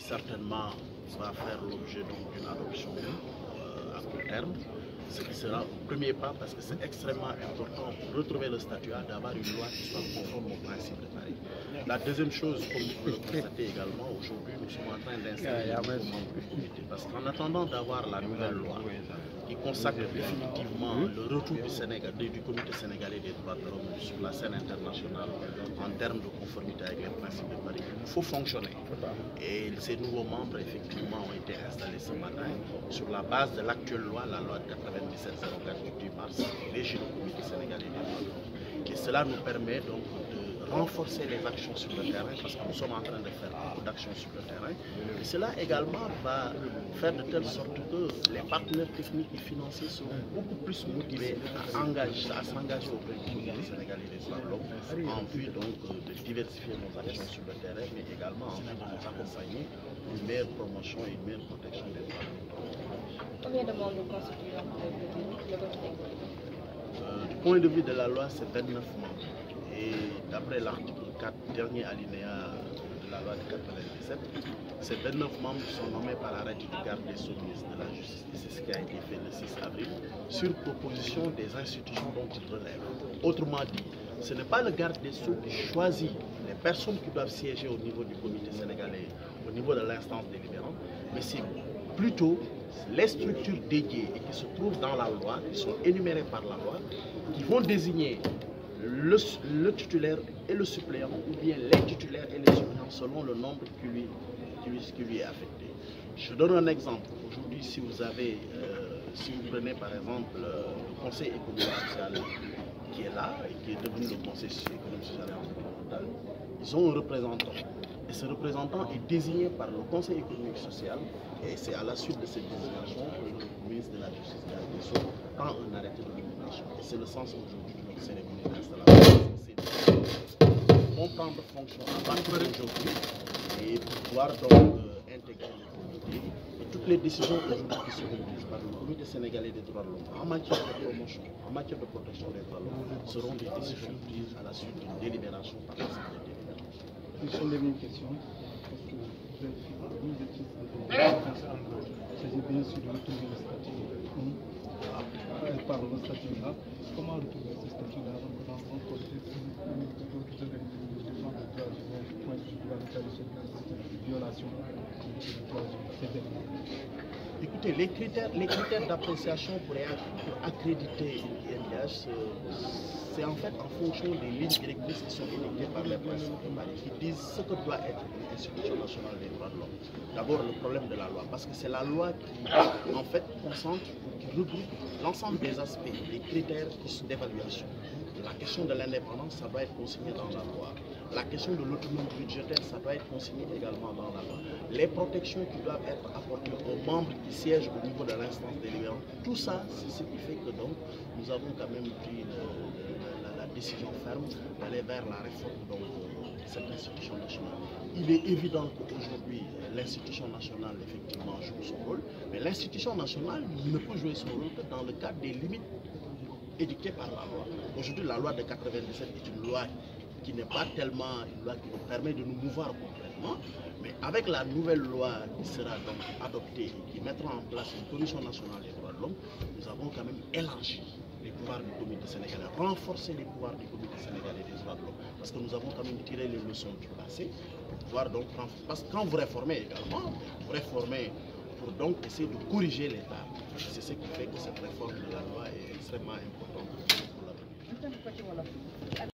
qui certainement va faire l'objet d'une adoption à court terme, ce qui sera un premier pas parce que c'est extrêmement important pour retrouver le statut d'avoir une loi qui soit conforme au principe de Paris. La deuxième chose, comme vous le constatez également, aujourd'hui nous sommes en train d'installer un nouveau membre du comité parce qu'en attendant d'avoir la nouvelle loi qui consacre définitivement le retour du comité sénégalais des droits de l'homme sur la scène internationale en termes de conformité avec les principes de Paris, il faut fonctionner. Et ces nouveaux membres effectivement ont été installés ce matin sur la base de l'actuelle loi, la loi 97-04 du 10 mars, régit le comité sénégalais des droits de l'homme. Et cela nous permet donc de renforcer les actions sur le terrain parce que nous sommes en train de faire beaucoup d'actions sur le terrain. Et cela également va faire de telle sorte que les partenaires techniques et financiers seront beaucoup plus motivés à s'engager auprès du comité sénégalais des droits de l'homme en vue donc de diversifier nos actions sur le terrain, mais également en vue de nous accompagner pour une meilleure promotion et une meilleure protection des droits de l'homme. Combien de membres constituent le comité? Du point de vue de la loi, c'est 29 membres. Et d'après l'article 4, dernier alinéa de la loi de 97, ces 29 membres sont nommés par arrêté du garde des Sceaux, ministre de la Justice. Et c'est ce qui a été fait le 6 avril, sur proposition des institutions dont ils relèvent. Autrement dit, ce n'est pas le garde des Sceaux qui choisit les personnes qui doivent siéger au niveau du comité sénégalais, au niveau de l'instance délibérante, mais c'est plutôt les structures dédiées et qui se trouvent dans la loi, qui sont énumérées par la loi, qui vont désigner le titulaire et le suppléant, ou bien les titulaires et les suppléants selon le nombre qui lui est affecté. Je donne un exemple. Aujourd'hui, si vous prenez par exemple le Conseil économique et social qui est là et qui est devenu le Conseil économique, social et environnemental, ils ont un représentant. Et ce représentant est désigné par le Conseil économique et social et c'est à la suite de cette désignation que le ministre de la Justice prend un arrêté de nomination. Et c'est le sens aujourd'hui de notre cérémonie d'installation. C'est comprendre fonction à partir d'aujourd'hui et pouvoir donc intégrer le comité. Et toutes les décisions aujourd'hui qui seront prises par le comité sénégalais des droits de l'homme en matière de promotion, en matière de protection des droits de l'homme seront des décisions prises à la suite d'une délibération par la Assemblée délibérante. Une dernière question, parce que vous avez fait beaucoup d'études c'est bien sûr de retrouver le statut. Par le statut-là, comment retrouver ce statut-là en rencontre d'autres organismes de défense des droits humains, point de vue de la violation des droits humains? Écoutez, les critères d'appréciation pour accréditer une INDH, c'est en fait en fonction des lignes directrices qui sont édictées par les principes de Paris, qui disent ce que doit être une institution nationale des droits de l'homme. D'abord, le problème de la loi, parce que c'est la loi qui, en fait, concentre, qui regroupe l'ensemble des aspects, des critères d'évaluation. La question de l'indépendance, ça doit être consigné dans la loi. La question de l'autonomie budgétaire, ça doit être consigné également dans la loi. Les protections qui doivent être apportées aux membres qui siègent au niveau de l'instance délibérante, tout ça, c'est ce qui fait que donc nous avons quand même pris la décision ferme d'aller vers la réforme de cette institution nationale. Il est évident qu'aujourd'hui, l'institution nationale, effectivement, joue son rôle, mais l'institution nationale ne peut jouer son rôle que dans le cadre des limites édictées par la loi. Aujourd'hui, la loi de 97 est une loi qui n'est pas tellement une loi qui nous permet de nous mouvoir complètement, mais avec la nouvelle loi qui sera donc adoptée et qui mettra en place une commission nationale des droits de l'homme, nous avons quand même élargi les pouvoirs du comité sénégalais, renforcé les pouvoirs du comité sénégalais des droits de l'homme, parce que nous avons quand même tiré les leçons du passé pour pouvoir donc, parce que quand vous réformez également, vous réformez pour donc essayer de corriger l'État. C'est ce qui fait que cette réforme de la loi est extrêmement importante pour l'avenir.